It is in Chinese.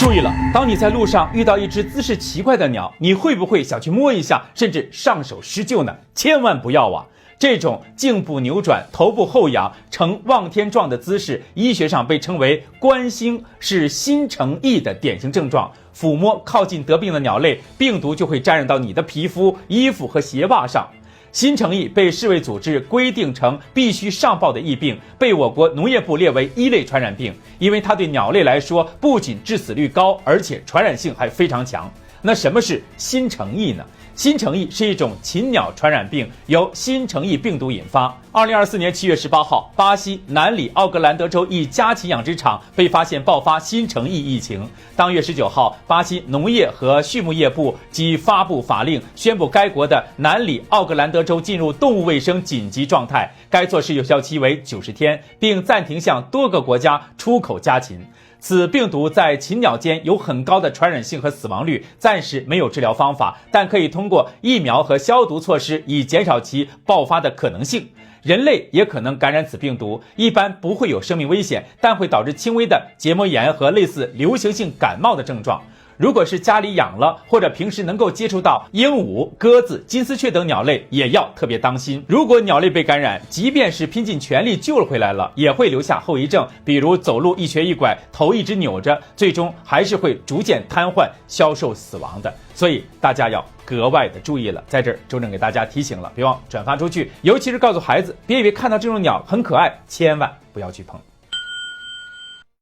注意了，当你在路上遇到一只姿势奇怪的鸟，你会不会想去摸一下，甚至上手施救呢？千万不要啊！这种颈部扭转、头部后仰、呈望天状的姿势，医学上被称为观星，是新城疫的典型症状。抚摸靠近得病的鸟类，病毒就会沾染到你的皮肤、衣服和鞋袜上。新城疫被世卫组织规定成必须上报的疫病，被我国农业部列为1类传染病，因为它对鸟类来说不仅致死率高，而且传染性还非常强。那什么是新城疫呢？新城疫是一种禽鸟传染病，由新城疫病毒引发。2024年7月18号，巴西南里奥格兰德州一家禽养殖场被发现爆发新城疫疫情。当月19号，巴西农业和畜牧业部即发布法令，宣布该国的南里奥格兰德州进入动物卫生紧急状态。该措施有效期为90天，并暂停向多个国家出口家禽。此病毒在禽鸟间有很高的传染性和死亡率，暂时没有治疗方法，但可以通过疫苗和消毒措施以减少其爆发的可能性。人类也可能感染此病毒，一般不会有生命危险，但会导致轻微的结膜炎和类似流行性感冒的症状。如果是家里养了或者平时能够接触到鹦鹉、鸽子、金丝雀等鸟类，也要特别当心。如果鸟类被感染，即便是拼尽全力救了回来了，也会留下后遗症，比如走路一瘸一拐，头一直扭着，最终还是会逐渐瘫痪、消瘦死亡的。所以大家要格外的注意了。在这儿，周正给大家提醒了，别忘转发出去，尤其是告诉孩子，别以为看到这种鸟很可爱，千万不要去碰。